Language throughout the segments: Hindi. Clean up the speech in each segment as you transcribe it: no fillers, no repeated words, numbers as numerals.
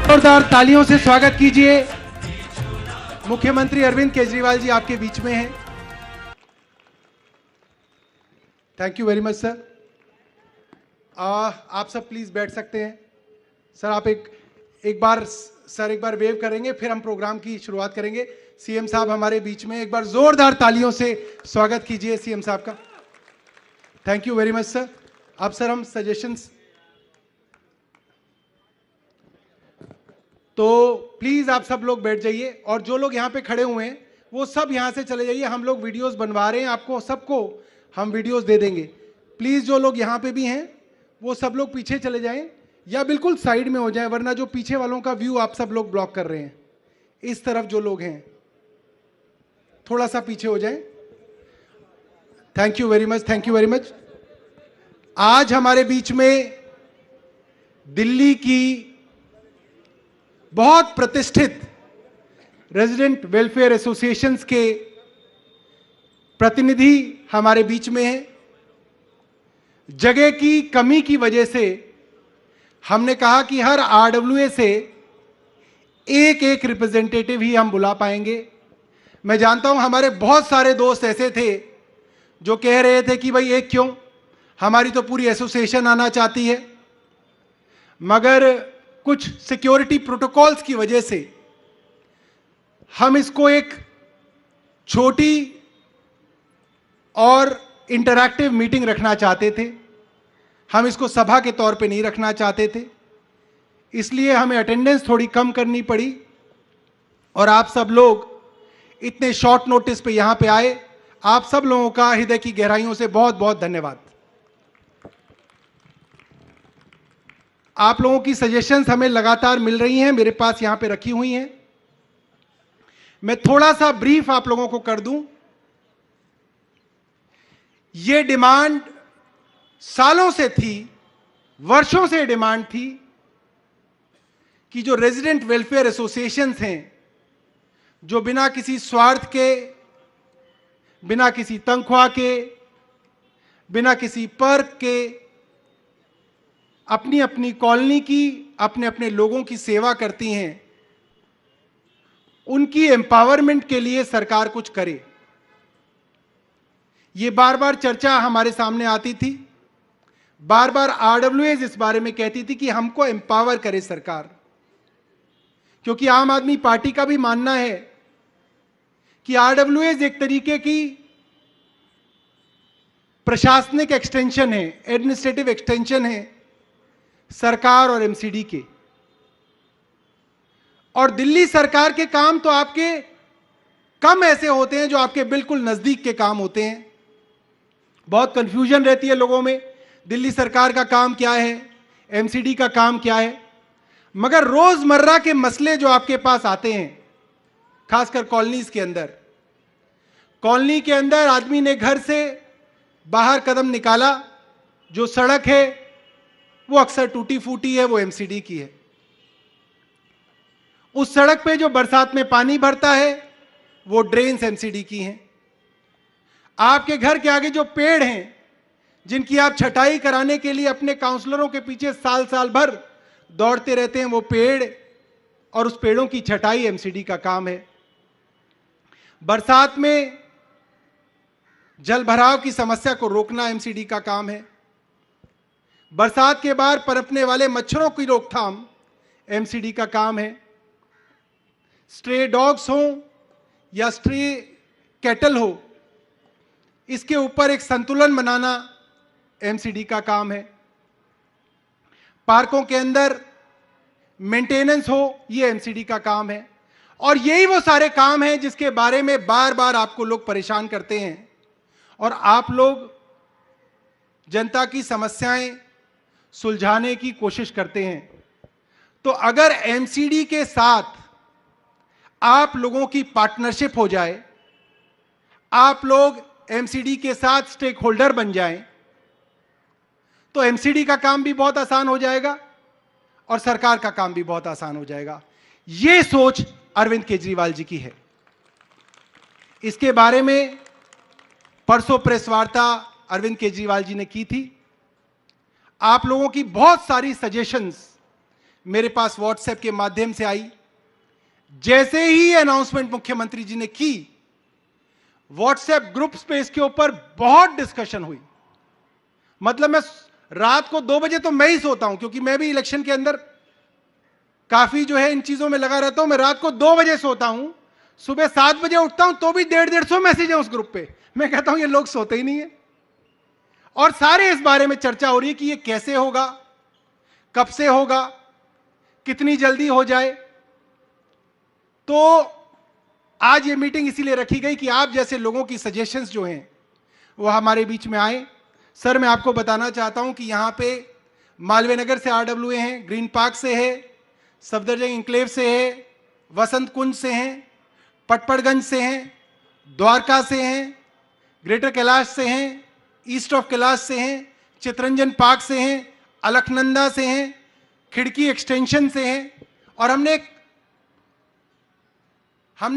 जोरदार तालियों से स्वागत कीजिए। मुख्यमंत्री अरविंद केजरीवाल जी आपके बीच में हैं। Thank you very much sir. आप सब प्लीज बैठ सकते हैं। सर आप एक बार वेव करेंगे, फिर हम प्रोग्राम की शुरुआत करेंगे। सीएम साहब हमारे बीच में, एक बार जोरदार तालियों से स्वागत कीजिए सीएम साहब का। Thank you very much sir. अब सर हम सजेशंस, तो प्लीज आप सब लोग बैठ जाइए और जो लोग यहाँ पे खड़े हुए हैं वो सब यहाँ से चले जाइए। हम लोग वीडियोस बनवा रहे हैं, आपको सबको हम वीडियोस दे देंगे। प्लीज जो लोग यहाँ पे भी हैं वो सब लोग पीछे चले जाएं या बिल्कुल साइड में हो जाएं, वरना जो पीछे वालों का व्यू आप सब लोग ब्लॉक कर रहे हैं। इस तरफ जो लोग हैं थोड़ा सा पीछे हो जाएं। Thank you very much, thank you very much. आज हमारे बीच में दिल्ली की बहुत प्रतिष्ठित रेजिडेंट वेलफेयर एसोसिएशंस के प्रतिनिधि हमारे बीच में हैं। जगह की कमी की वजह से हमने कहा कि हर आरडब्ल्यूए से एक एक रिप्रेजेंटेटिव ही हम बुला पाएंगे। मैं जानता हूं हमारे बहुत सारे दोस्त ऐसे थे जो कह रहे थे कि भाई एक क्यों, हमारी तो पूरी एसोसिएशन आना चाहती है, मगर कुछ सिक्योरिटी प्रोटोकॉल्स की वजह से हम इसको एक छोटी और इंटरैक्टिव मीटिंग रखना चाहते थे। हम इसको सभा के तौर पे नहीं रखना चाहते थे, इसलिए हमें अटेंडेंस थोड़ी कम करनी पड़ी और आप सब लोग इतने शॉर्ट नोटिस पे यहां पे आए। आप सब लोगों का हृदय की गहराइयों से बहुत बहुत धन्यवाद। आप लोगों की सजेशंस हमें लगातार मिल रही हैं, मेरे पास यहां पे रखी हुई हैं। मैं थोड़ा सा ब्रीफ आप लोगों को कर दूं। यह डिमांड सालों से थी, वर्षों से डिमांड थी कि जो रेजिडेंट वेलफेयर एसोसिएशंस हैं, जो बिना किसी स्वार्थ के, बिना किसी तनख्वाह के, बिना किसी पर्क के अपनी अपनी कॉलोनी की, अपने अपने लोगों की सेवा करती हैं, उनकी एम्पावरमेंट के लिए सरकार कुछ करे। ये बार बार चर्चा हमारे सामने आती थी, बार बार आरडब्ल्यूएज इस बारे में कहती थी कि हमको एम्पावर करे सरकार, क्योंकि आम आदमी पार्टी का भी मानना है कि आरडब्ल्यूएज एक तरीके की प्रशासनिक एक्सटेंशन है, एडमिनिस्ट्रेटिव एक्सटेंशन है सरकार और एमसीडी के। और दिल्ली सरकार के काम तो आपके कम ऐसे होते हैं जो आपके बिल्कुल नजदीक के काम होते हैं। बहुत कंफ्यूजन रहती है लोगों में, दिल्ली सरकार का काम क्या है, एमसीडी का काम क्या है। मगर रोजमर्रा के मसले जो आपके पास आते हैं, खासकर कॉलोनीज के अंदर, कॉलोनी के अंदर आदमी ने घर से बाहर कदम निकाला, जो सड़क है वो अक्सर टूटी फूटी है, वो एमसीडी की है। उस सड़क पे जो बरसात में पानी भरता है वो ड्रेन्स एमसीडी की हैं। आपके घर के आगे जो पेड़ हैं, जिनकी आप छटाई कराने के लिए अपने काउंसलरों के पीछे साल साल भर दौड़ते रहते हैं, वो पेड़ और उस पेड़ों की छटाई एमसीडी का काम है। बरसात में जल भराव की समस्या को रोकना एमसीडी का काम है। बरसात के बाद पनपने वाले मच्छरों की रोकथाम एमसीडी का काम है। स्ट्रे डॉग्स हो या स्ट्रे कैटल हो, इसके ऊपर एक संतुलन बनाना एमसीडी का काम है। पार्कों के अंदर मेंटेनेंस हो, ये एमसीडी का काम है। और यही वो सारे काम हैं जिसके बारे में बार बार आपको लोग परेशान करते हैं और आप लोग जनता की समस्याएं सुलझाने की कोशिश करते हैं। तो अगर एमसीडी के साथ आप लोगों की पार्टनरशिप हो जाए, आप लोग एमसीडी के साथ स्टेक होल्डर बन जाएं, तो एमसीडी का काम भी बहुत आसान हो जाएगा और सरकार का काम भी बहुत आसान हो जाएगा। यह सोच अरविंद केजरीवाल जी की है। इसके बारे में परसों प्रेस वार्ता अरविंद केजरीवाल जी ने की थी। आप लोगों की बहुत सारी सजेशंस मेरे पास व्हाट्सएप के माध्यम से आई। जैसे ही अनाउंसमेंट मुख्यमंत्री जी ने की, व्हाट्सएप ग्रुप्स पे इसके ऊपर बहुत डिस्कशन हुई। मतलब मैं रात को 2 बजे तो मैं ही सोता हूं, क्योंकि मैं भी इलेक्शन के अंदर काफी जो है इन चीजों में लगा रहता हूं। मैं रात को 2 बजे सोता हूं, सुबह 7 बजे उठता हूं, तो भी 150-150 मैसेज है उस ग्रुप पे। मैं कहता हूं ये लोग सोते ही नहीं है। और सारे इस बारे में चर्चा हो रही है कि ये कैसे होगा, कब से होगा, कितनी जल्दी हो जाए। तो आज ये मीटिंग इसीलिए रखी गई कि आप जैसे लोगों की सजेशंस जो हैं वो हमारे बीच में आए। सर, मैं आपको बताना चाहता हूं कि यहां पे मालवीय नगर से आरडब्ल्यूए हैं, ग्रीन पार्क से है, सफदरजंग इंक्लेव से है, वसंत कुंज से हैं, पटपड़गंज से हैं, द्वारका से हैं, ग्रेटर कैलाश से हैं, ईस्ट ऑफ कैलाश से हैं, चितरंजन पार्क से हैं, अलकनंदा से हैं, खिड़की एक्सटेंशन से हैं। और हमने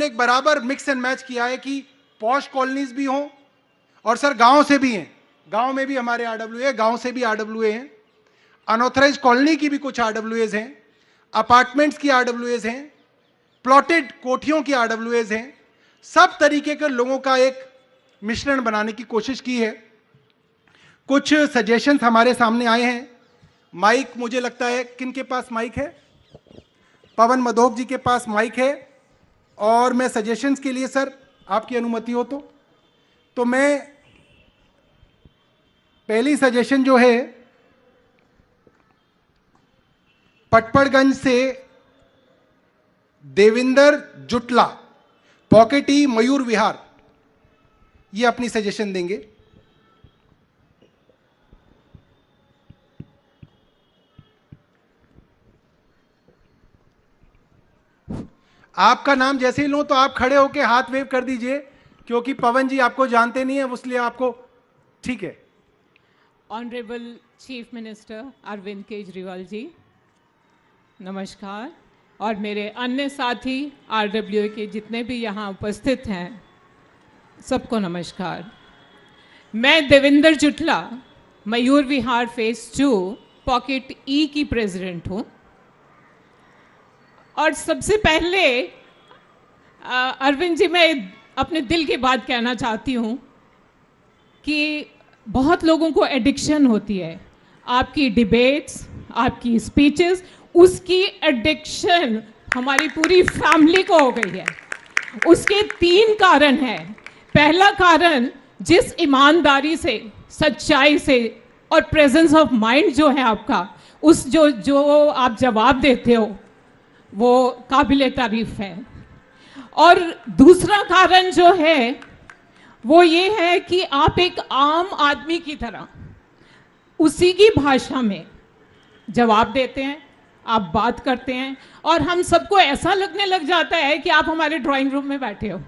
एक बराबर मिक्स एंड मैच किया है कि पॉश कॉलोनीज भी हों और सर गांव से भी हैं। गांव में भी हमारे आरडब्ल्यूए, गांव से भी आरडब्ल्यूए हैं, अनऑथराइज कॉलोनी की भी कुछ आरडब्ल्यूएज हैं, अपार्टमेंट्स की आरडब्ल्यूएज हैं, प्लॉटेड कोठियों की आरडब्ल्यूएज हैं। सब तरीके के लोगों का एक मिश्रण बनाने की कोशिश की है। कुछ सजेशंस हमारे सामने आए हैं। माइक, मुझे लगता है किन के पास माइक है? पवन मधोक जी के पास माइक है। और मैं सजेशंस के लिए सर आपकी अनुमति हो तो मैं पहली सजेशन जो है पटपड़गंज से देविंदर जुटला, पॉकेट ई, मयूर विहार, ये अपनी सजेशन देंगे। आपका नाम जैसे ही लो तो आप खड़े होकर हाथ वेव कर दीजिए, क्योंकि पवन जी आपको जानते नहीं है, इसलिए आपको ठीक है। Honourable chief minister Arvind Kejriwal ji, नमस्कार। और मेरे अन्य साथी आरडब्ल्यूए के जितने भी यहाँ उपस्थित हैं, सबको नमस्कार। मैं देविंदर जुटला, मयूर विहार फेज 2 पॉकेट ई की प्रेसिडेंट हूँ। और सबसे पहले अरविंद जी, मैं अपने दिल की बात कहना चाहती हूँ कि बहुत लोगों को एडिक्शन होती है आपकी डिबेट्स, आपकी स्पीचेस, उसकी एडिक्शन हमारी पूरी फैमिली को हो गई है। उसके 3 कारण हैं। पहला कारण, जिस ईमानदारी से, सच्चाई से और प्रेजेंस ऑफ माइंड जो है आपका, उस जो आप जवाब देते हो वो काबिले तारीफ है। और दूसरा कारण जो है वो ये है कि आप एक आम आदमी की तरह उसी की भाषा में जवाब देते हैं, आप बात करते हैं, और हम सबको ऐसा लगने लग जाता है कि आप हमारे ड्राइंग रूम में बैठे हो।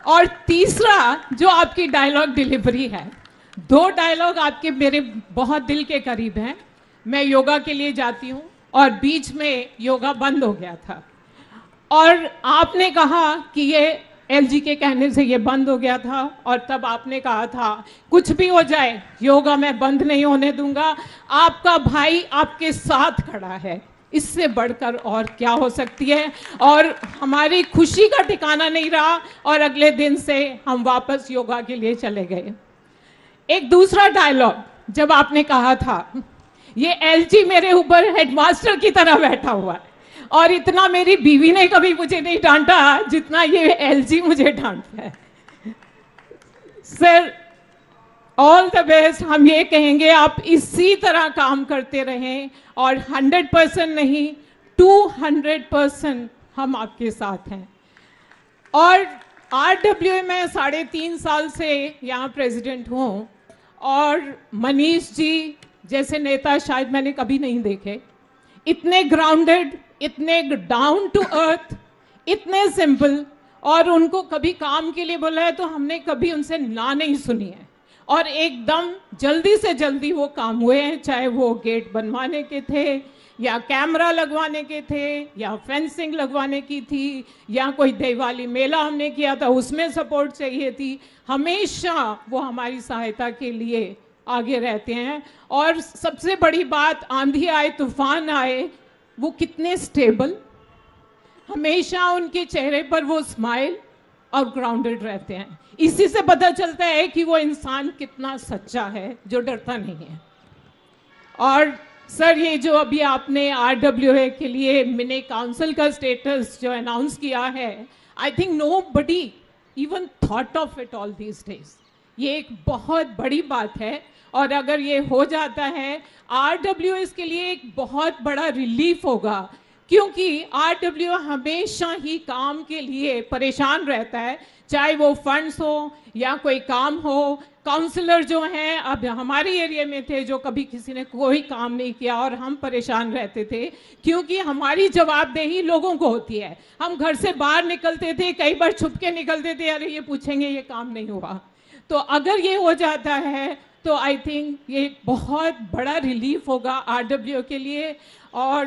और तीसरा, जो आपकी डायलॉग डिलीवरी है, 2 डायलॉग आपके मेरे बहुत दिल के करीब हैं। मैं योगा के लिए जाती हूँ और बीच में योगा बंद हो गया था, और आपने कहा कि ये एलजी के कहने से ये बंद हो गया था, और तब आपने कहा था कुछ भी हो जाए योगा मैं बंद नहीं होने दूंगा। आपका भाई आपके साथ खड़ा है, इससे बढ़कर और क्या हो सकती है। और हमारी खुशी का ठिकाना नहीं रहा, और अगले दिन से हम वापस योगा के लिए चले गए। एक दूसरा डायलॉग, जब आपने कहा था ये एलजी मेरे ऊपर हेडमास्टर की तरह बैठा हुआ है, और इतना मेरी बीवी ने कभी मुझे नहीं डांटा जितना ये एलजी मुझे डांटता है। Sir, all the best. हम ये कहेंगे आप इसी तरह काम करते रहें, और 100% नहीं 200% हम आपके साथ हैं। और आरडब्ल्यूए में 3.5 साल से यहाँ प्रेसिडेंट हूँ, और मनीष जी जैसे नेता शायद मैंने कभी नहीं देखे, इतने ग्राउंडेड, इतने डाउन टू अर्थ, इतने सिंपल। और उनको कभी काम के लिए बोला है तो हमने कभी उनसे ना नहीं सुनी है, और एकदम जल्दी से जल्दी वो काम हुए हैं, चाहे वो गेट बनवाने के थे, या कैमरा लगवाने के थे, या फेंसिंग लगवाने की थी, या कोई दिवाली मेला हमने किया था उसमें सपोर्ट चाहिए थी। हमेशा वो हमारी सहायता के लिए आगे रहते हैं। और सबसे बड़ी बात, आंधी आए तूफान आए, वो कितने स्टेबल, हमेशा उनके चेहरे पर वो स्माइल और ग्राउंडेड रहते हैं। इसी से पता चलता है कि वो इंसान कितना सच्चा है, जो डरता नहीं है। और सर, ये जो अभी आपने RWA के लिए मिनी काउंसिल का स्टेटस जो अनाउंस किया है, I think nobody even thought of it all these days. ये एक बहुत बड़ी बात है, और अगर ये हो जाता है RWAs के लिए एक बहुत बड़ा रिलीफ होगा, क्योंकि RWA हमेशा ही काम के लिए परेशान रहता है, चाहे वो फंड्स हो या कोई काम हो। काउंसलर जो हैं अब हमारे एरिया में थे, जो कभी किसी ने कोई काम नहीं किया और हम परेशान रहते थे, क्योंकि हमारी जवाबदेही लोगों को होती है। हम घर से बाहर निकलते थे, कई बार छुप के निकलते थे, अरे ये पूछेंगे ये काम नहीं हुआ। तो अगर ये हो जाता है तो आई थिंक ये बहुत बड़ा रिलीफ होगा RWA के लिए। और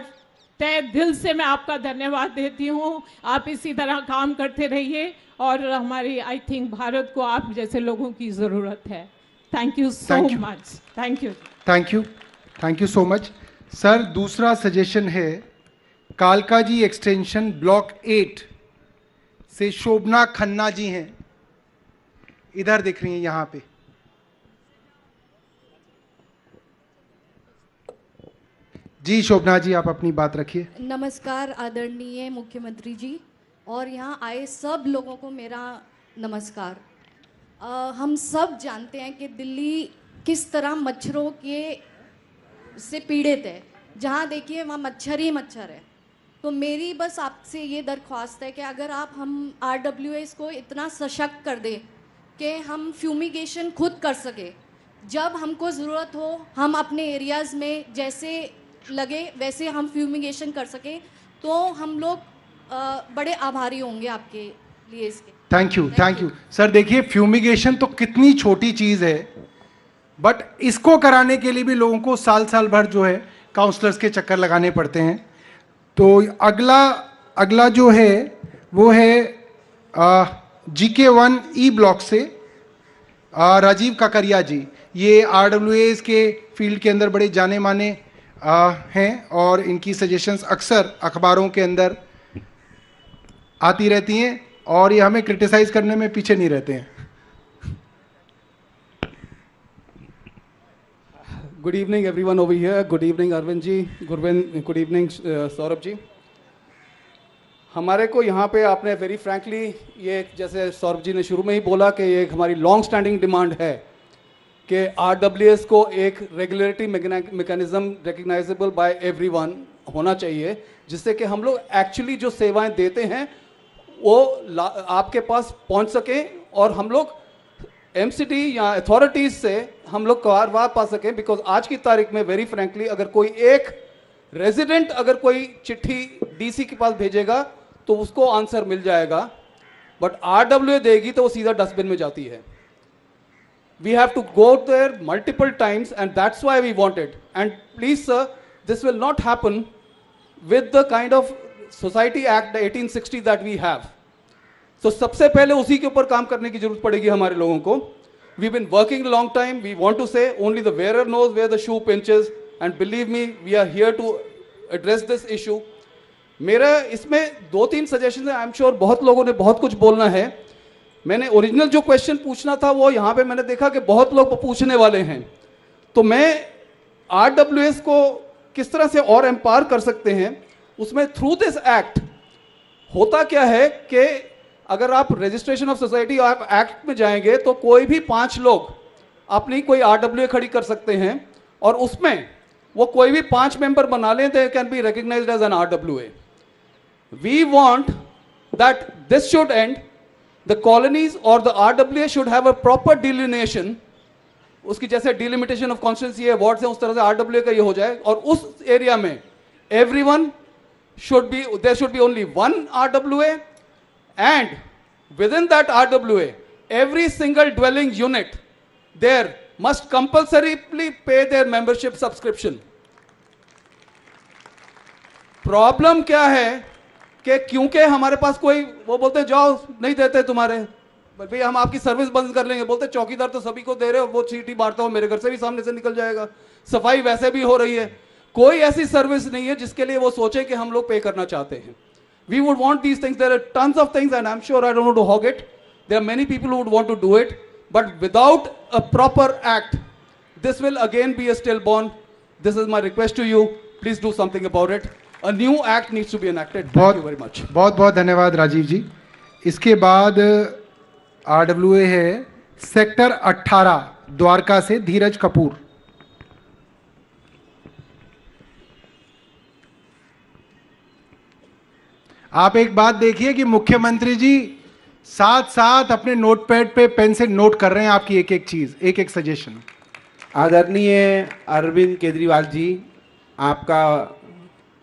तहे दिल से मैं आपका धन्यवाद देती हूँ। आप इसी तरह काम करते रहिए, और हमारी आई थिंक भारत को आप जैसे लोगों की ज़रूरत है। Thank you so much. Thank you, thank you, thank you so much. Sir, दूसरा सजेशन है कालका जी एक्सटेंशन ब्लॉक 8 से शोभना खन्ना जी हैं, इधर दिख रही हैं यहाँ पे। जी शोभना जी, आप अपनी बात रखिए। नमस्कार आदरणीय मुख्यमंत्री जी, और यहाँ आए सब लोगों को मेरा नमस्कार। हम सब जानते हैं कि दिल्ली किस तरह मच्छरों के से पीड़ित है। जहाँ देखिए वहाँ मच्छर ही मच्छर है। तो मेरी बस आपसे ये दरख्वास्त है कि अगर आप हम RWAs को इतना सशक्त कर दें कि हम फ्यूमिगेशन खुद कर सके, जब हमको ज़रूरत हो हम अपने एरियाज़ में जैसे लगे वैसे हम फ्यूमिगेशन कर सके, तो हम लोग बड़े आभारी होंगे आपके लिए इसके। Thank you, thank you. Sir देखिए, फ्यूमिगेशन तो कितनी छोटी चीज़ है, बट इसको कराने के लिए भी लोगों को साल साल भर जो है काउंसलर्स के चक्कर लगाने पड़ते हैं। तो अगला जो है वो है GK1E ब्लॉक से राजीव काकरिया जी। ये RWAs के फील्ड के अंदर बड़े जाने माने हैं, और इनकी सजेशंस अक्सर अखबारों के अंदर आती रहती हैं, और ये हमें क्रिटिसाइज करने में पीछे नहीं रहते हैं। Good evening everyone over here. Good evening Arvind ji, good evening Saurabh ji. हमारे को यहाँ पे आपने वेरी फ्रैंकली, ये जैसे सौरभ जी ने शुरू में ही बोला कि ये एक हमारी लॉन्ग स्टैंडिंग डिमांड है कि RWAs को एक regulatory mechanism recognisable by everyone होना चाहिए, जिससे कि हम लोग एक्चुअली जो सेवाएं देते हैं वो आपके पास पहुंच सके, और हम लोग MCD या अथॉरिटीज से हम लोग कार्रवाई पा सकें। बिकॉज आज की तारीख में वेरी फ्रैंकली अगर कोई एक रेजिडेंट अगर कोई चिट्ठी DC के पास भेजेगा तो उसको आंसर मिल जाएगा, बट RWA देगी तो वो सीधा डस्टबिन में जाती है। We have to go there multiple times, and that's why we want it. And please sir, this will not happen with the kind of Society Act 1860 that we have. So सबसे पहले उसी के ऊपर काम करने की जरूरत पड़ेगी हमारे लोगों को। We've been working a long time. We want to say only the wearer knows where the shoe pinches, and believe me, we are here to address this issue. मेरा इसमें 2-3 सजेशन है। आई एम श्योर बहुत लोगों ने बहुत कुछ बोलना है। मैंने ओरिजिनल जो क्वेश्चन पूछना था वो यहाँ पे मैंने देखा कि बहुत लोग पूछने वाले हैं, तो मैं RWAs को किस तरह से और एम्पावर कर सकते हैं उसमें थ्रू दिस एक्ट। होता क्या है कि अगर आप रजिस्ट्रेशन ऑफ सोसाइटी एक्ट में जाएंगे तो कोई भी 5 लोग अपनी कोई RWA खड़ी कर सकते हैं, और उसमें वो कोई भी 5 मेंबर बना लें, they can be recognised as an RWA। We want that this should end, the colonies or the RWA should have a proper delineation। उसकी जैसे डिलिमिटेशन ऑफ कॉन्स्टिट्यूंसी है, वार्ड्स है, उस तरह से RWA का ये हो जाए, और उस एरिया में everyone should be, there should be only one RWA, and within that RWA every single dwelling unit there must compulsorily pay their membership subscription। Problem क्या है कि क्योंकि हमारे पास कोई, वो बोलते हैं जाओ नहीं देते तुम्हारे भाई, हम आपकी सर्विस बंद कर लेंगे। बोलते चौकीदार तो सभी को दे रहे हो, वो चीटी बांटता हो, मेरे घर से भी सामने से निकल जाएगा, सफाई वैसे भी हो रही है। कोई ऐसी सर्विस नहीं है जिसके लिए वो सोचे कि हम लोग पे करना चाहते हैं. We would want these things. There are tons of things, and I'm sure I don't want to hog it. There are many people who would want to do it, but without a proper act, this will again be a stillborn. This is my request to you. Please do something about it. A new act needs to be enacted. Thank you very much. बहुत बहुत धन्यवाद राजीव जी. इसके बाद RWA है सेक्टर 18 द्वारका से धीरज कपूर. आप एक बात देखिए कि मुख्यमंत्री जी साथ साथ अपने नोटपैड पे पेन से नोट कर रहे हैं आपकी एक एक चीज, एक एक सजेशन. आदरणीय अरविंद केजरीवाल जी, आपका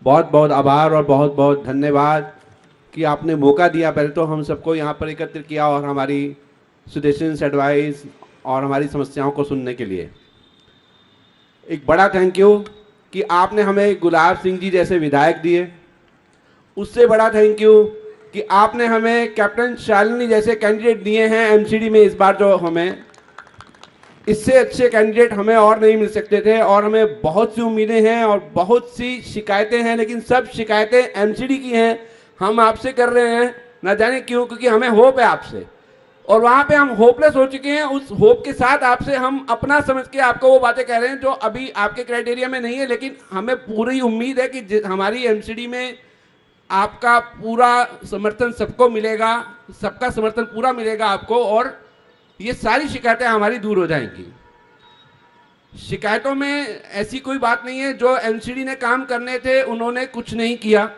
बहुत बहुत आभार और बहुत बहुत धन्यवाद कि आपने मौका दिया. पहले तो हम सबको यहाँ पर एकत्र किया और हमारी सजेशंस, एडवाइस और हमारी समस्याओं को सुनने के लिए. एक बड़ा थैंक यू कि आपने हमें गुलाब सिंह जी जैसे विधायक दिए. उससे बड़ा थैंक यू कि आपने हमें कैप्टन शालिनी जैसे कैंडिडेट दिए हैं एमसीडी में इस बार. जो हमें इससे अच्छे कैंडिडेट हमें और नहीं मिल सकते थे, और हमें बहुत सी उम्मीदें हैं और बहुत सी शिकायतें हैं, लेकिन सब शिकायतें एमसीडी की हैं. हम आपसे कर रहे हैं, ना जाने क्यों, क्योंकि हमें होप है आपसे, और वहाँ पे हम होपलेस हो चुके हैं. उस होप के साथ आपसे हम अपना समझ के आपको वो बातें कह रहे हैं जो अभी आपके क्राइटेरिया में नहीं है, लेकिन हमें पूरी उम्मीद है कि हमारी एमसीडी में आपका पूरा समर्थन सबको मिलेगा, सबका समर्थन पूरा मिलेगा आपको, और ये सारी शिकायतें हमारी दूर हो जाएंगी. शिकायतों में ऐसी कोई बात नहीं है. जो एमसीडी ने काम करने थे उन्होंने कुछ नहीं किया,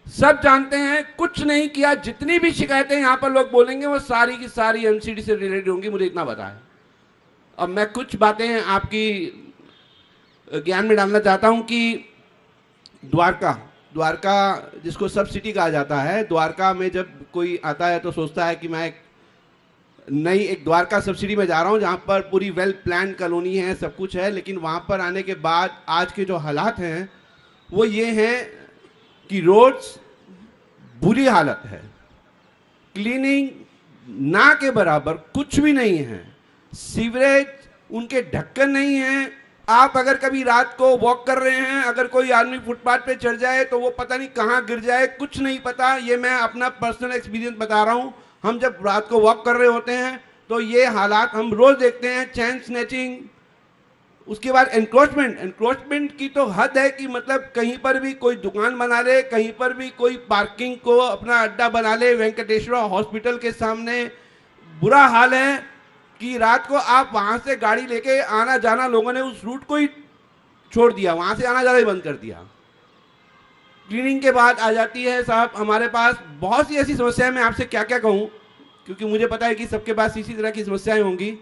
सब जानते हैं, कुछ नहीं किया. जितनी भी शिकायतें यहाँ पर लोग बोलेंगे वो सारी की सारी एमसीडी से रिलेटेड होंगी, मुझे इतना पता है. अब मैं कुछ बातें आपकी ज्ञान में डालना चाहता हूँ कि द्वारका जिसको सब सिटी कहा जाता है, द्वारका में जब कोई आता है तो सोचता है कि मैं एक द्वारका सब सिटी में जा रहा हूँ जहाँ पर पूरी वेल प्लान कॉलोनी है, सब कुछ है. लेकिन वहाँ पर आने के बाद आज के जो हालात हैं वो ये हैं कि रोड्स बुरी हालत है, क्लीनिंग ना के बराबर कुछ भी नहीं है, सीवरेज उनके ढक्कन नहीं है. आप अगर कभी रात को वॉक कर रहे हैं, अगर कोई आदमी फुटपाथ पे चढ़ जाए तो वो पता नहीं कहाँ गिर जाए, कुछ नहीं पता. ये मैं अपना पर्सनल एक्सपीरियंस बता रहा हूँ. हम जब रात को वॉक कर रहे होते हैं तो ये हालात हम रोज देखते हैं. चैन स्नैचिंग, उसके बाद एनक्रोचमेंट की तो हद है कि मतलब कहीं पर भी कोई दुकान बना ले, कहीं पर भी कोई पार्किंग को अपना अड्डा बना ले. वेंकटेश्वर हॉस्पिटल के सामने बुरा हाल है कि रात को आप वहाँ से गाड़ी लेके आना जाना, लोगों ने उस रूट को ही छोड़ दिया, वहाँ से आना जाना ही बंद कर दिया. क्लीनिंग के बाद आ जाती है साहब हमारे पास बहुत सी ऐसी समस्याएं. मैं आपसे क्या क्या कहूँ, क्योंकि मुझे पता है कि सबके पास इसी तरह की समस्याएं होंगी.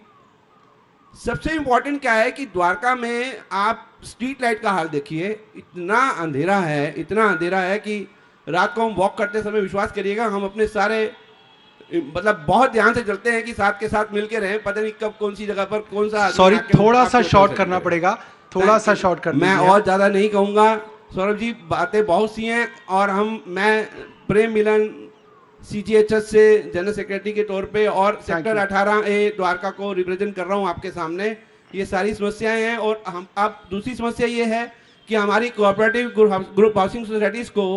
सबसे इम्पोर्टेंट क्या है कि द्वारका में आप स्ट्रीट लाइट का हाल देखिए. इतना अंधेरा है कि रात को हम वॉक करते समय विश्वास करिएगा हम अपने सारे मतलब बहुत ध्यान से चलते हैं कि साथ के साथ मिलके रहें. पता नहीं कब कौन सी जगह पर कौन सा. सॉरी, थोड़ा सा शॉर्ट करना पड़ेगा, थोड़ा सा शॉर्ट करना. मैं और ज़्यादा नहीं कहूँगा सौरभ जी, बातें बहुत सी हैं. और मैं प्रेम मिलन CGHS से जनरल सेक्रेटरी के तौर पे और सेक्टर 18A द्वारका को रिप्रेजेंट कर रहा हूँ आपके सामने. ये सारी समस्याएं हैं. और हम अब दूसरी समस्या ये है कि हमारी कोऑपरेटिव ग्रुप हाउसिंग सोसाइटीज़ को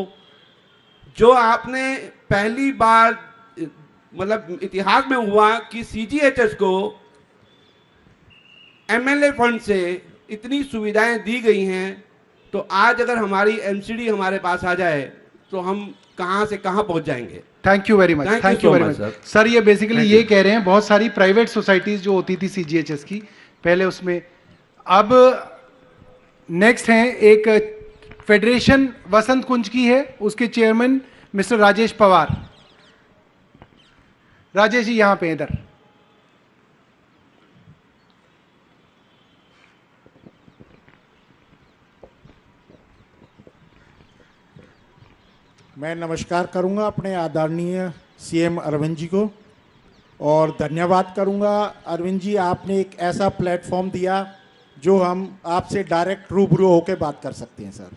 जो आपने पहली बार मतलब इतिहास में हुआ कि CGHS को MLA फंड से इतनी सुविधाएं दी गई हैं, तो आज अगर हमारी एमसीडी हमारे पास आ जाए तो हम कहां से कहां पहुंच जाएंगे. Thank you very much. Thank you very much sir. ये बेसिकली ये कह रहे हैं बहुत सारी प्राइवेट सोसाइटीज जो होती थी CGHS की पहले, उसमें अब नेक्स्ट हैं एक फेडरेशन वसंत कुंज की है, उसके चेयरमैन मिस्टर राजेश पवार. राजेश जी यहां पे इधर. मैं नमस्कार करूंगा अपने आदरणीय CM अरविंद जी को, और धन्यवाद करूंगा अरविंद जी, आपने एक ऐसा प्लेटफॉर्म दिया जो हम आपसे डायरेक्ट रूबरू होकर बात कर सकते हैं. सर,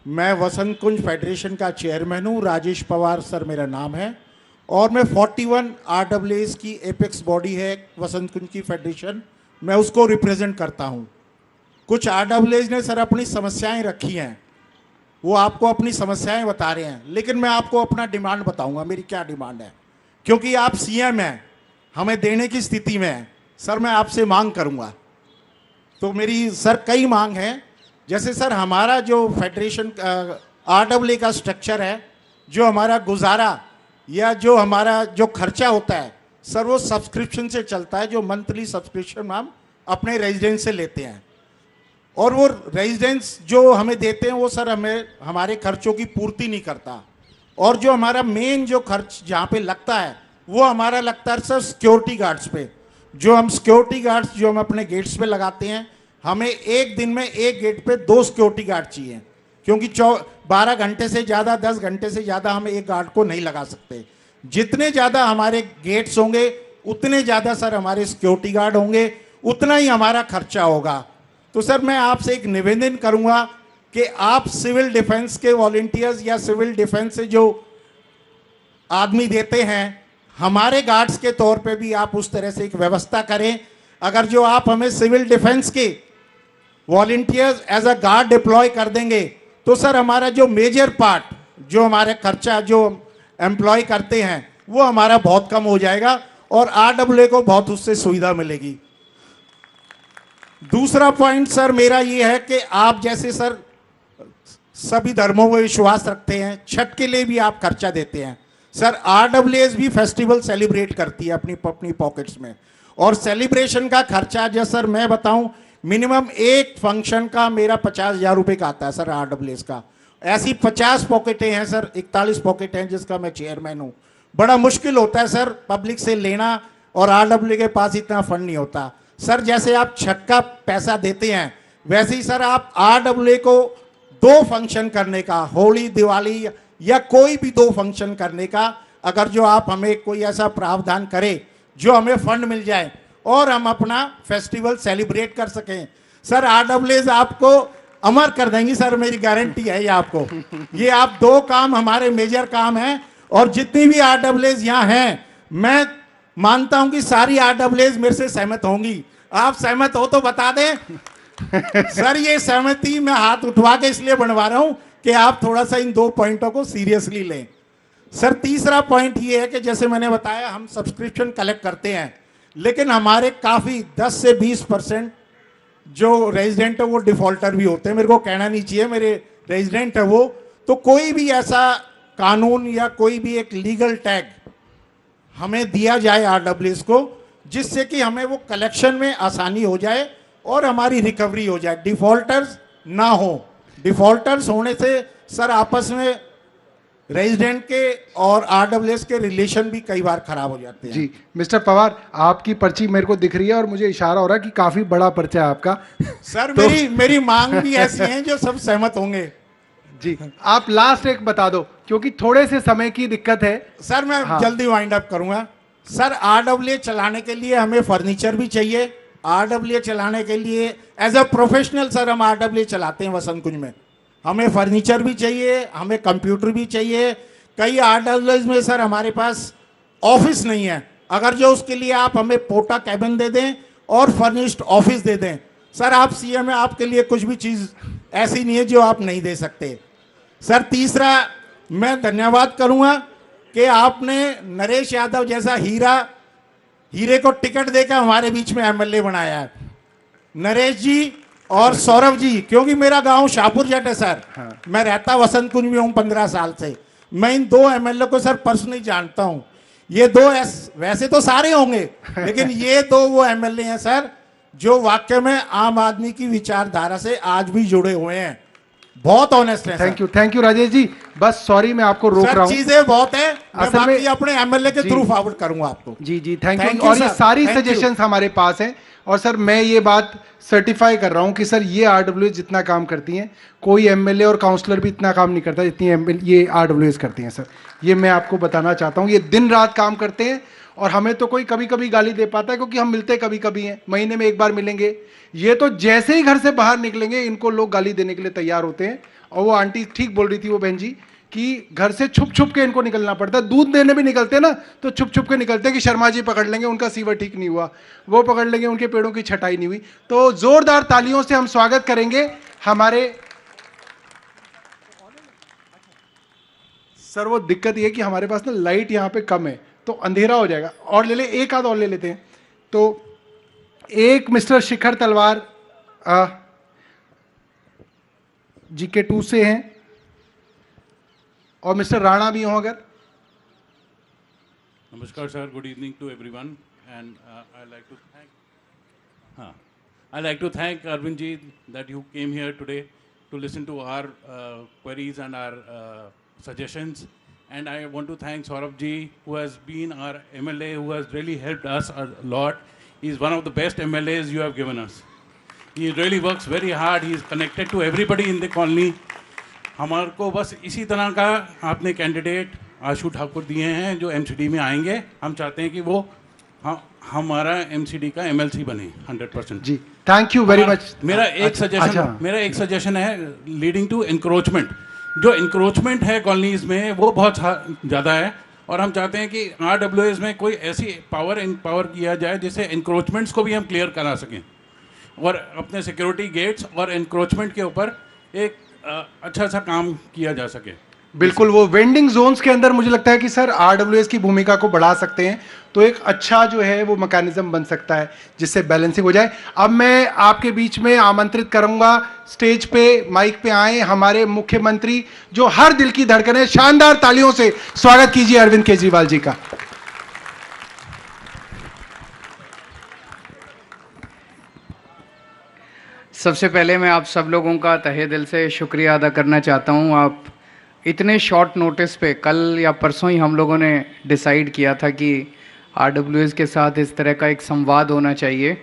मैं वसंत कुंज फेडरेशन का चेयरमैन हूं, राजेश पवार सर मेरा नाम है, और मैं 41 RWAs की एपेक्स बॉडी है वसंत कुंज की फेडरेशन, मैं उसको रिप्रेजेंट करता हूं. कुछ RWAs ने सर अपनी समस्याएं रखी हैं, वो आपको अपनी समस्याएं बता रहे हैं, लेकिन मैं आपको अपना डिमांड बताऊंगा मेरी क्या डिमांड है, क्योंकि आप CM हैं, हमें देने की स्थिति में हैं। सर मैं आपसे मांग करूंगा, तो मेरी सर कई मांग है। जैसे सर हमारा जो फेडरेशन RWA का स्ट्रक्चर है, जो हमारा गुजारा या जो हमारा जो खर्चा होता है सर, वो सब्सक्रिप्शन से चलता है, जो मंथली सब्सक्रिप्शन हम अपने रेजिडेंस से लेते हैं, और वो रेजिडेंस जो हमें देते हैं वो सर हमें हमारे खर्चों की पूर्ति नहीं करता। और जो हमारा मेन जो खर्च जहाँ पे लगता है वो हमारा लगता है सर सिक्योरिटी गार्ड्स पे। जो हम सिक्योरिटी गार्ड्स जो हम अपने गेट्स पे लगाते हैं, हमें एक दिन में एक गेट पे 2 सिक्योरिटी गार्ड चाहिए, क्योंकि 12 घंटे से ज़्यादा 10 घंटे से ज़्यादा हम एक गार्ड को नहीं लगा सकते। जितने ज़्यादा हमारे गेट्स होंगे उतने ज़्यादा सर हमारे सिक्योरिटी गार्ड होंगे, उतना ही हमारा खर्चा होगा। तो सर मैं आपसे एक निवेदन करूंगा कि आप सिविल डिफेंस के वॉलंटियर्स या सिविल डिफेंस से जो आदमी देते हैं, हमारे गार्ड्स के तौर पे भी आप उस तरह से एक व्यवस्था करें। अगर जो आप हमें सिविल डिफेंस के volunteers as a guard deploy कर देंगे तो सर हमारा जो मेजर पार्ट जो हमारे खर्चा जो एम्प्लॉय करते हैं वो हमारा बहुत कम हो जाएगा और RWA को बहुत उससे सुविधा मिलेगी। दूसरा पॉइंट सर मेरा ये है कि आप जैसे सर सभी धर्मों में विश्वास रखते हैं, छठ के लिए भी आप खर्चा देते हैं। सर RWAs भी फेस्टिवल सेलिब्रेट करती है अपनी अपनी पॉकेट्स में, और सेलिब्रेशन का खर्चा जैसे सर मैं बताऊं मिनिमम एक फंक्शन का मेरा 50,000 रुपये का आता है सर RWAs का। ऐसी 50 पॉकेटें हैं सर, 41 पॉकेट हैं जिसका मैं चेयरमैन हूँ। बड़ा मुश्किल होता है सर पब्लिक से लेना, और RWA के पास इतना फंड नहीं होता। सर जैसे आप छठ का पैसा देते हैं वैसे ही सर आप RWA को 2 फंक्शन करने का, होली दिवाली या कोई भी 2 फंक्शन करने का, अगर जो आप हमें कोई ऐसा प्रावधान करें जो हमें फंड मिल जाए और हम अपना फेस्टिवल सेलिब्रेट कर सकें, सर RWAs आपको अमर कर देंगी सर, मेरी गारंटी है ये आपको। ये आप 2 काम हमारे मेजर काम हैं, और जितनी भी RWAs यहाँ हैं मैं मानता हूं कि सारी RWAs मेरे से सहमत होंगी। आप सहमत हो तो बता दें। सर ये सहमति मैं हाथ उठवा के इसलिए बनवा रहा हूं कि आप थोड़ा सा इन 2 पॉइंटों को सीरियसली लें। सर तीसरा पॉइंट ये है कि जैसे मैंने बताया हम सब्सक्रिप्शन कलेक्ट करते हैं, लेकिन हमारे काफ़ी 10 से 20% जो रेजिडेंट है वो डिफॉल्टर भी होते हैं। मेरे को कहना नहीं चाहिए, मेरे रेजिडेंट है वो। तो कोई भी ऐसा कानून या कोई भी एक लीगल टैग हमें दिया जाए RWAs को, जिससे कि हमें वो कलेक्शन में आसानी हो जाए और हमारी रिकवरी हो जाए, डिफॉल्टर्स ना हो। डिफॉल्टर्स होने से सर आपस में रेजिडेंट के और RWAs के रिलेशन भी कई बार खराब हो जाते हैं। जी मिस्टर पवार, आपकी पर्ची मेरे को दिख रही है और मुझे इशारा हो रहा है कि काफी बड़ा पर्चा है आपका। सर तो मेरी मांग भी ऐसी है जो सब सहमत होंगे। जी आप लास्ट एक बता दो क्योंकि थोड़े से समय की दिक्कत है। सर मैं जल्दी वाइंड अप करूंगा। सर RWA चलाने के लिए हमें फर्नीचर भी चाहिए। RWA चलाने के लिए एज अ प्रोफेशनल सर हम RWA चलाते हैं वसंत कुंज में। हमें फर्नीचर भी चाहिए, हमें कंप्यूटर भी चाहिए। कई RWAs में सर हमारे पास ऑफिस नहीं है, अगर जो उसके लिए आप हमें पोटा कैबिन दे दें और फर्निश्ड ऑफिस दे दें। सर आप CM है, आपके लिए कुछ भी चीज़ ऐसी नहीं है जो आप नहीं दे सकते। सर तीसरा मैं धन्यवाद करूंगा कि आपने नरेश यादव जैसा हीरे को टिकट देकर हमारे बीच में MLA बनाया है। नरेश जी और सौरभ जी, क्योंकि मेरा गांव शाहपुर जट है सर। मैं रहता वसंत कुंज में हूँ 15 साल से। मैं इन 2 MLA को सर पर्सनली जानता हूँ। ये 2 वैसे तो सारे होंगे लेकिन ये 2 वो MLA हैं सर जो वाकई में आम आदमी की विचारधारा से आज भी जुड़े हुए हैं, बहुत ऑनेस्ट है। Thank you Rajesh ji. बस सॉरी मैं आपको रोक रहा हूँ, चीजें बहुत है, मैं असल में बाकी अपने MLA के थ्रू फॉरवर्ड करूंगा आपको। जी थैंक यू। और ये सारी सजेशंस हमारे पास हैं और सर मैं ये बात सर्टिफाई कर रहा हूँ कि सर ये RWAs जितना काम करती हैं कोई MLA और काउंसलर भी इतना काम नहीं करता जितनी ये RWAs करती हैं सर। ये मैं आपको बताना चाहता हूँ। ये दिन रात काम करते हैं और हमें तो कोई कभी कभी गाली दे पाता है क्योंकि हम मिलते कभी कभी हैं, महीने में 1 बार मिलेंगे। ये तो जैसे ही घर से बाहर निकलेंगे इनको लोग गाली देने के लिए तैयार होते हैं। और वो आंटी ठीक बोल रही थी वो बहन जी कि घर से छुप छुप के इनको निकलना पड़ता है। दूध देने भी निकलते ना तो छुप छुप के निकलते कि शर्मा जी पकड़ लेंगे, उनका सीवर ठीक नहीं हुआ, वो पकड़ लेंगे, उनके पेड़ों की छटाई नहीं हुई। तो जोरदार तालियों से हम स्वागत करेंगे हमारे सर। वो दिक्कत ये कि हमारे पास ना लाइट यहाँ पे कम है तो अंधेरा हो जाएगा। और ले ले, एक आध और ले लेते हैं। तो एक मिस्टर शिखर तलवार GK2 से हैं और मिस्टर राणा भी हो अगर। Namaskar sir, good evening to everyone, and I like to thank Arvind ji that you came here today to listen to our queries and our suggestions, and I want to thank Saurabh ji who has been our MLA, who has really helped us a lot. He is one of the best MLAs you have given us. He really works very hard. He is connected to everybody in the colony. हमारे को बस इसी तरह का आपने कैंडिडेट आशु ठाकुर दिए हैं जो MCD में आएंगे। हम चाहते हैं कि वो हमारा MCD का MLC बने 100%। जी, थैंक यू वेरी मच। मेरा एक सजेशन है लीडिंग टू इंक्रोचमेंट। जो इंक्रोचमेंट है कॉलोनीज में वो बहुत ज़्यादा है, और हम चाहते हैं कि RWS में कोई ऐसी पावर किया जाए जिससे इंक्रोचमेंट्स को भी हम क्लियर करा सकें, और अपने सिक्योरिटी गेट्स और इंक्रोचमेंट के ऊपर एक अच्छा सा काम किया जा सके। बिल्कुल, वो वेंडिंग जोन्स के अंदर मुझे लगता है कि सर RWS की भूमिका को बढ़ा सकते हैं, तो एक अच्छा जो है वो मैकेनिज्म बन सकता है जिससे बैलेंसिंग हो जाए। अब मैं आपके बीच में आमंत्रित करूंगा स्टेज पे, माइक पे आए हमारे मुख्यमंत्री जो हर दिल की धड़कन है। शानदार तालियों से स्वागत कीजिए अरविंद केजरीवाल जी का। सबसे पहले मैं आप सब लोगों का तहे दिल से शुक्रिया अदा करना चाहता हूं। आप इतने शॉर्ट नोटिस पे, कल या परसों ही हम लोगों ने डिसाइड किया था कि RWS के साथ इस तरह का एक संवाद होना चाहिए,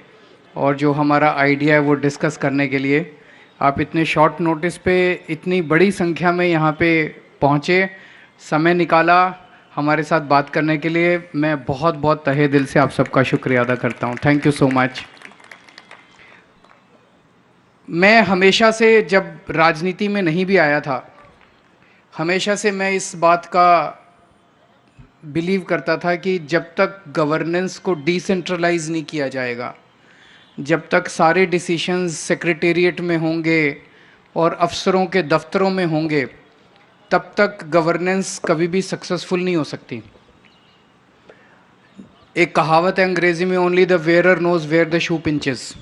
और जो हमारा आइडिया है वो डिस्कस करने के लिए आप इतने शॉर्ट नोटिस पे इतनी बड़ी संख्या में यहाँ पे पहुँचे, समय निकाला हमारे साथ बात करने के लिए। मैं बहुत बहुत तहे दिल से आप सबका शुक्रिया अदा करता हूँ। Thank you so much. मैं हमेशा से, जब राजनीति में नहीं भी आया था, हमेशा से मैं इस बात का बिलीव करता था कि जब तक गवर्नेंस को डिसेंट्रलाइज नहीं किया जाएगा, जब तक सारे डिसीशंस सेक्रेटेरिएट में होंगे और अफसरों के दफ्तरों में होंगे, तब तक गवर्नेंस कभी भी सक्सेसफुल नहीं हो सकती। एक कहावत है अंग्रेजी में, only the wearer knows where the shoe pinches.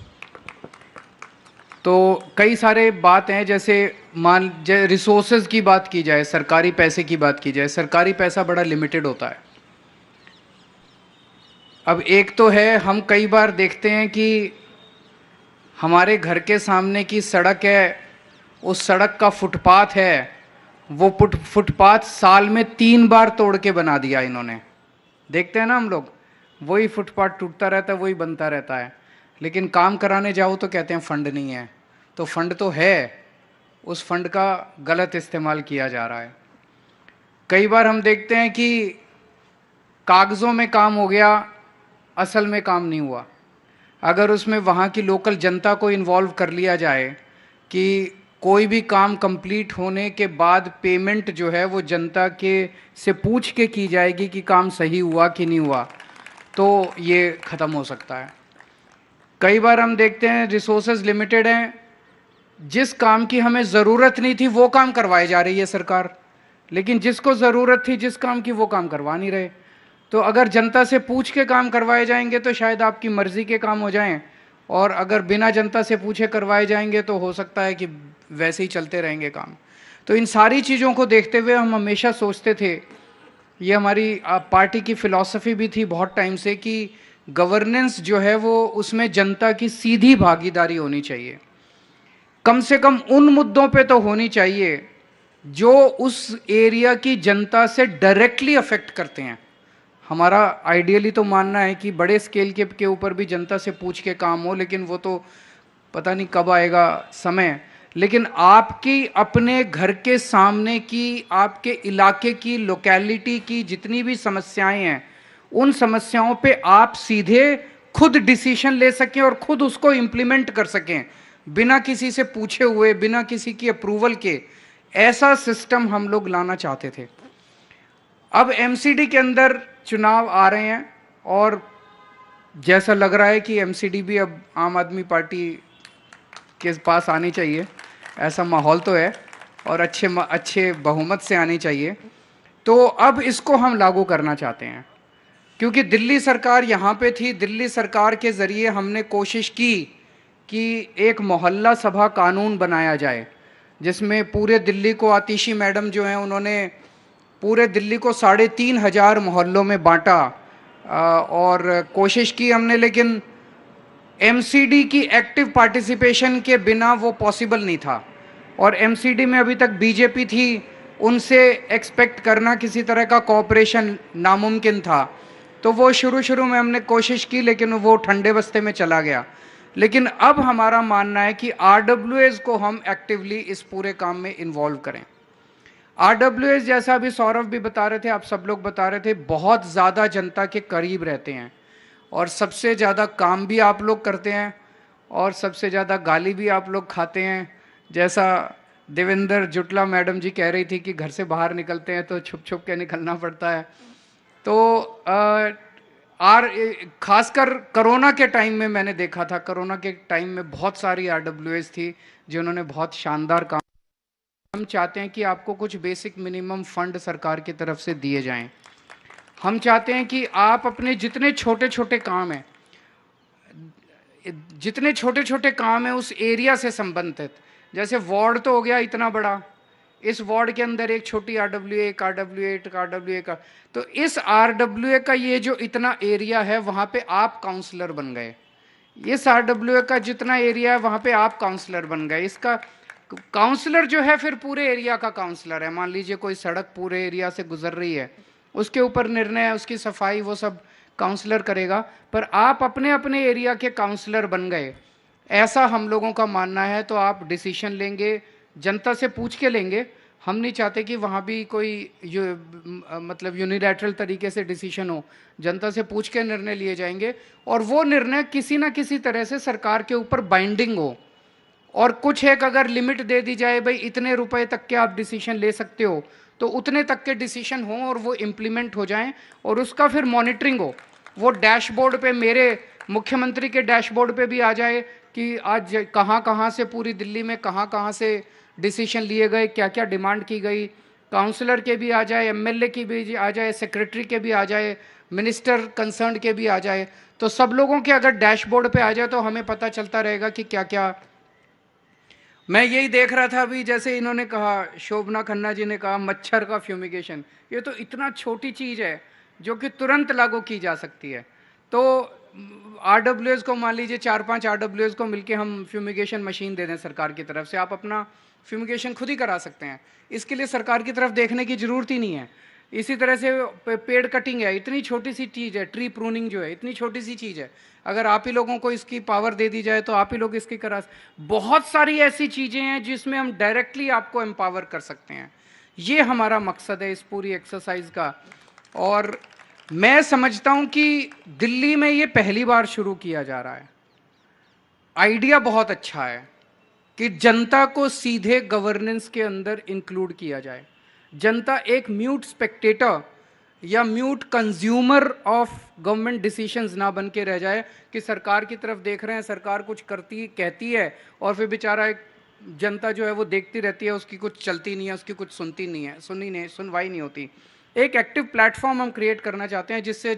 तो कई सारे बात हैं, जैसे रिसोर्सेज की बात की जाए, सरकारी पैसे की बात की जाए, सरकारी पैसा बड़ा लिमिटेड होता है। अब एक तो है, हम कई बार देखते हैं कि हमारे घर के सामने की सड़क है, उस सड़क का फुटपाथ है, वो फुटपाथ साल में 3 बार तोड़ के बना दिया इन्होंने। देखते हैं ना हम लोग, वही फुटपाथ टूटता रहता है, वही बनता रहता है, लेकिन काम कराने जाओ तो कहते हैं फंड नहीं है। तो फंड तो है, उस फंड का गलत इस्तेमाल किया जा रहा है। कई बार हम देखते हैं कि कागज़ों में काम हो गया, असल में काम नहीं हुआ। अगर उसमें वहाँ की लोकल जनता को इन्वॉल्व कर लिया जाए कि कोई भी काम कंप्लीट होने के बाद पेमेंट जो है वो जनता के से पूछ के की जाएगी कि काम सही हुआ कि नहीं हुआ, तो ये ख़त्म हो सकता है। कई बार हम देखते हैं रिसोर्सेज लिमिटेड हैं, जिस काम की हमें ज़रूरत नहीं थी वो काम करवाई जा रही है सरकार, लेकिन जिसको ज़रूरत थी जिस काम की वो काम करवा नहीं रहे। तो अगर जनता से पूछ के काम करवाए जाएंगे तो शायद आपकी मर्ज़ी के काम हो जाएं, और अगर बिना जनता से पूछे करवाए जाएंगे तो हो सकता है कि वैसे ही चलते रहेंगे काम। तो इन सारी चीज़ों को देखते हुए हम हमेशा सोचते थे, ये हमारी पार्टी की फ़िलॉसफी भी थी बहुत टाइम से, कि गवर्नेंस जो है वो उसमें जनता की सीधी भागीदारी होनी चाहिए। कम से कम उन मुद्दों पे तो होनी चाहिए जो उस एरिया की जनता से डायरेक्टली अफेक्ट करते हैं। हमारा आइडियली तो मानना है कि बड़े स्केल के ऊपर भी जनता से पूछ के काम हो, लेकिन वो तो पता नहीं कब आएगा समय। लेकिन आपकी अपने घर के सामने की, आपके इलाके की, लोकेलिटी की जितनी भी समस्याएं हैं, उन समस्याओं पे आप सीधे खुद डिसीजन ले सकें और खुद उसको इम्प्लीमेंट कर सकें, बिना किसी से पूछे हुए, बिना किसी की अप्रूवल के। ऐसा सिस्टम हम लोग लाना चाहते थे। अब एमसीडी के अंदर चुनाव आ रहे हैं और जैसा लग रहा है कि एमसीडी भी अब आम आदमी पार्टी के पास आनी चाहिए, ऐसा माहौल तो है, और अच्छे बहुमत से आनी चाहिए। तो अब इसको हम लागू करना चाहते हैं, क्योंकि दिल्ली सरकार यहाँ पे थी। दिल्ली सरकार के ज़रिए हमने कोशिश की कि एक मोहल्ला सभा कानून बनाया जाए, जिसमें पूरे दिल्ली को, आतिशी मैडम जो हैं उन्होंने पूरे दिल्ली को 3,500 मोहल्लों में बांटा और कोशिश की हमने, लेकिन एमसीडी की एक्टिव पार्टिसिपेशन के बिना वो पॉसिबल नहीं था। और एमसीडी में अभी तक बीजेपी थी, उनसे एक्सपेक्ट करना किसी तरह का कोऑपरेशन नामुमकिन था। तो वो शुरू में हमने कोशिश की, लेकिन वो ठंडे बस्ते में चला गया। लेकिन अब हमारा मानना है कि आरडब्ल्यूएस को हम एक्टिवली इस पूरे काम में इन्वॉल्व करें। आरडब्ल्यूएस, जैसा अभी सौरभ भी बता रहे थे, आप सब लोग बता रहे थे, बहुत ज़्यादा जनता के करीब रहते हैं और सबसे ज़्यादा काम भी आप लोग करते हैं और सबसे ज़्यादा गाली भी आप लोग खाते हैं। जैसा देवेंद्र जुटला मैडम जी कह रही थी कि घर से बाहर निकलते हैं तो छुप छुप के निकलना पड़ता है। तो खासकर कोरोना के टाइम में मैंने देखा था, कोरोना के टाइम में बहुत सारी आरडब्ल्यूएस थी जिन्होंने बहुत शानदार काम। हम चाहते हैं कि आपको कुछ बेसिक मिनिमम फंड सरकार की तरफ से दिए जाएं। हम चाहते हैं कि आप अपने जितने छोटे छोटे काम हैं, उस एरिया से संबंधित, जैसे वार्ड तो हो गया इतना बड़ा, इस वार्ड के अंदर एक छोटी आरडब्ल्यूए, एक आरडब्ल्यूए, एक आरडब्ल्यूए का, तो इस आरडब्ल्यूए का ये जो इतना एरिया है वहाँ पे आप काउंसलर बन गए। इस आरडब्ल्यूए का जितना एरिया है वहाँ पे आप काउंसलर बन गए। इसका काउंसलर जो है फिर पूरे एरिया का काउंसलर है। मान लीजिए कोई सड़क पूरे एरिया से गुजर रही है, उसके ऊपर निर्णय है, उसकी सफाई वो सब काउंसलर करेगा, पर आप अपने अपने एरिया के काउंसलर बन गए, ऐसा हम लोगों का मानना है। तो आप डिसीजन लेंगे, जनता से पूछ के लेंगे। हम नहीं चाहते कि वहाँ भी कोई मतलब यूनिलैटरल तरीके से डिसीजन हो, जनता से पूछ के निर्णय लिए जाएंगे और वो निर्णय किसी ना किसी तरह से सरकार के ऊपर बाइंडिंग हो। और कुछ एक अगर लिमिट दे दी जाए, भाई इतने रुपए तक के आप डिसीजन ले सकते हो, तो उतने तक के डिसीजन हों और वो इम्प्लीमेंट हो जाएं और उसका फिर मॉनिटरिंग हो। वो डैशबोर्ड पे, मेरे मुख्यमंत्री के डैशबोर्ड पे भी आ जाए कि आज कहाँ से पूरी दिल्ली में कहाँ से डिसीजन लिए गए, क्या क्या डिमांड की गई, काउंसलर के भी आ जाए, एमएलए की भी आ जाए, सेक्रेटरी के भी आ जाए, मिनिस्टर कंसर्न के भी आ जाए। तो सब लोगों के अगर डैशबोर्ड पे आ जाए तो हमें पता चलता रहेगा कि क्या क्या। मैं यही देख रहा था अभी, जैसे इन्होंने कहा, शोभना खन्ना जी ने कहा मच्छर का फ्यूमिगेशन, ये तो इतना छोटी चीज़ है जो कि तुरंत लागू की जा सकती है। तो आरडब्ल्यूएस को मान लीजिए 4-5 आरडब्ल्यूएस को मिलके हम फ्यूमिगेशन मशीन दे दें सरकार की तरफ से, आप अपना फ्यूमिगेशन खुद ही करा सकते हैं। इसके लिए सरकार की तरफ देखने की ज़रूरत ही नहीं है। इसी तरह से पेड़ कटिंग है, इतनी छोटी सी चीज़ है, ट्री प्रूनिंग जो है इतनी छोटी सी चीज़ है, अगर आप ही लोगों को इसकी पावर दे दी जाए तो आप ही लोग इसकी करा। बहुत सारी ऐसी चीज़ें हैं जिसमें हम डायरेक्टली आपको एम्पावर कर सकते हैं। ये हमारा मकसद है इस पूरी एक्सरसाइज का। और मैं समझता हूं कि दिल्ली में ये पहली बार शुरू किया जा रहा है। आइडिया बहुत अच्छा है कि जनता को सीधे गवर्नेंस के अंदर इंक्लूड किया जाए। जनता एक म्यूट स्पेक्टेटर या mute consumer of government decisions ना बन के रह जाए कि सरकार की तरफ देख रहे हैं, सरकार कुछ करती कहती है और फिर बेचारा एक जनता जो है वो देखती रहती है, उसकी कुछ चलती नहीं है, उसकी कुछ सुनती नहीं है, सुनवाई नहीं होती। एक एक्टिव प्लेटफॉर्म हम क्रिएट करना चाहते हैं जिससे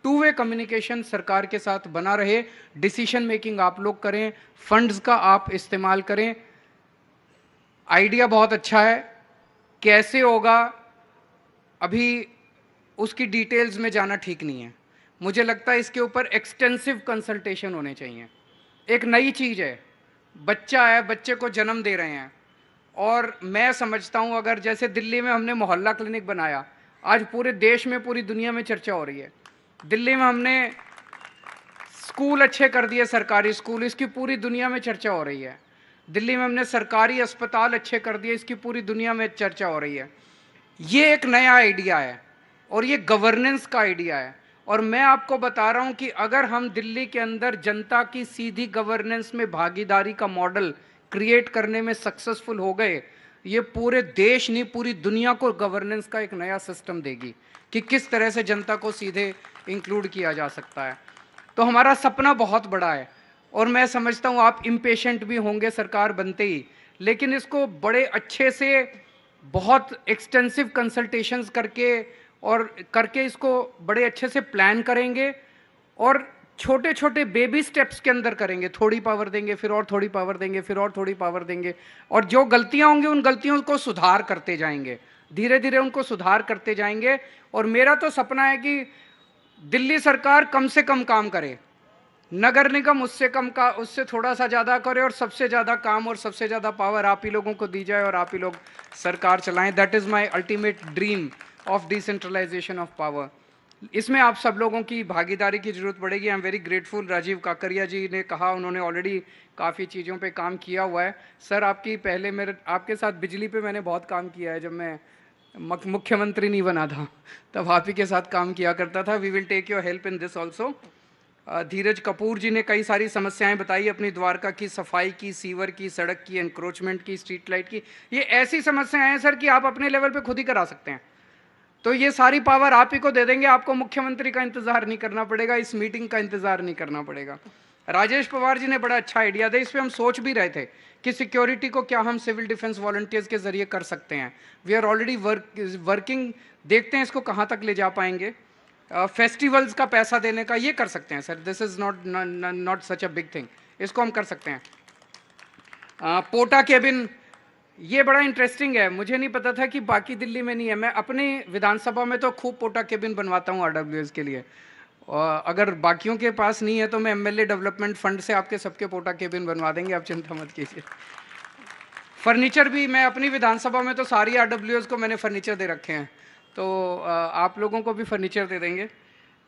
टू वे कम्युनिकेशन सरकार के साथ बना रहे, डिसीजन मेकिंग आप लोग करें, फंड्स का आप इस्तेमाल करें। आइडिया बहुत अच्छा है, कैसे होगा अभी उसकी डिटेल्स में जाना ठीक नहीं है। मुझे लगता है इसके ऊपर एक्सटेंसिव कंसल्टेशन होने चाहिए। एक नई चीज़ है, बच्चा है, बच्चे को जन्म दे रहे हैं, और मैं समझता हूँ अगर जैसे दिल्ली में हमने मोहल्ला क्लिनिक बनाया, आज पूरे देश में, पूरी दुनिया में चर्चा हो रही है। दिल्ली में हमने स्कूल अच्छे कर दिए, सरकारी स्कूल, इसकी पूरी दुनिया में चर्चा हो रही है। दिल्ली में हमने सरकारी अस्पताल अच्छे कर दिए, इसकी पूरी दुनिया में चर्चा हो रही है। ये एक नया आइडिया है और ये गवर्नेंस का आइडिया है। और मैं आपको बता रहा हूं कि अगर हम दिल्ली के अंदर जनता की सीधी गवर्नेंस में भागीदारी का मॉडल क्रिएट करने में सक्सेसफुल हो गए, ये पूरे देश नहीं पूरी दुनिया को गवर्नेंस का एक नया सिस्टम देगी कि किस तरह से जनता को सीधे इंक्लूड किया जा सकता है। तो हमारा सपना बहुत बड़ा है और मैं समझता हूँ आप इम्पेशेंट भी होंगे सरकार बनते ही, लेकिन इसको बड़े अच्छे से बहुत एक्सटेंसिव कंसल्टेशंस करके इसको बड़े अच्छे से प्लान करेंगे और छोटे छोटे बेबी स्टेप्स के अंदर करेंगे। थोड़ी पावर देंगे, फिर और थोड़ी पावर देंगे, फिर और थोड़ी पावर देंगे, और जो गलतियां होंगी उन गलतियों को सुधार करते जाएंगे, धीरे धीरे उनको सुधार करते जाएंगे। और मेरा तो सपना है कि दिल्ली सरकार कम से कम काम करे, नगर निगम उससे थोड़ा सा ज़्यादा करे, और सबसे ज़्यादा काम और सबसे ज़्यादा पावर आप ही लोगों को दी जाए और आप ही लोग सरकार चलाएं। That is my ultimate dream of decentralisation of power. इसमें आप सब लोगों की भागीदारी की ज़रूरत पड़ेगी। I am very grateful, Rajiv Kakaria ji ने कहा, उन्होंने ऑलरेडी काफ़ी चीज़ों पे काम किया हुआ है। सर आपके साथ बिजली पे मैंने बहुत काम किया है, जब मैं मुख्यमंत्री नहीं बना था तब आप ही के साथ काम किया करता था। We will take your help in this also. Dheeraj Kapoor ji ने कई सारी समस्याएं बताई अपनी द्वारका की, सफाई की, सीवर की, सड़क की, एनक्रोचमेंट की, स्ट्रीट लाइट की। ये ऐसी समस्याएं हैं सर कि आप अपने लेवल पे खुद ही करा सकते हैं। तो ये सारी पावर आप ही को दे देंगे, आपको मुख्यमंत्री का इंतजार नहीं करना पड़ेगा, इस मीटिंग का इंतजार नहीं करना पड़ेगा। राजेश पवार जी ने बड़ा अच्छा आइडिया दिया, इस पर हम सोच भी रहे थे कि सिक्योरिटी को क्या हम सिविल डिफेंस वॉलंटियर्स के जरिए कर सकते हैं। वी आर ऑलरेडी वर्किंग, देखते हैं इसको कहाँ तक ले जा पाएंगे। फेस्टिवल्स का पैसा देने का ये कर सकते हैं sir, this is not such a big thing, इसको हम कर सकते हैं। पोटा केबिन, ये बड़ा इंटरेस्टिंग है, मुझे नहीं पता था कि बाकी दिल्ली में नहीं है। मैं अपनी विधानसभा में तो खूब पोटा केबिन बनवाता हूँ आरडब्ल्यूएस के लिए, और अगर बाकियों के पास नहीं है तो मैं एमएलए डेवलपमेंट फंड से आपके सबके पोटा केबिन बनवा देंगे, आप चिंता मत कीजिए। फर्नीचर भी मैं अपनी विधानसभा में तो सारी आरडब्ल्यूएस को मैंने फर्नीचर दे रखे हैं, तो आप लोगों को भी फर्नीचर दे देंगे।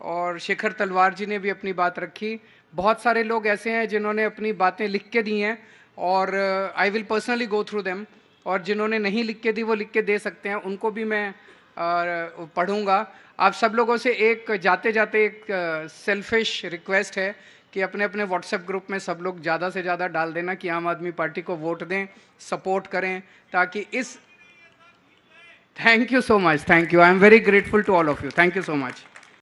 और शेखर तलवार जी ने भी अपनी बात रखी। बहुत सारे लोग ऐसे हैं जिन्होंने अपनी बातें लिख के दी हैं और I will personally go through them, और जिन्होंने नहीं लिख के दी वो लिख के दे सकते हैं, उनको भी मैं पढ़ूंगा। आप सब लोगों से एक जाते जाते एक सेल्फिश रिक्वेस्ट है कि अपने अपने व्हाट्सएप ग्रुप में सब लोग ज़्यादा से ज़्यादा डाल देना कि आम आदमी पार्टी को वोट दें, सपोर्ट करें, ताकि इस thank you so much, thank you, I am very grateful to all of you, thank you so much.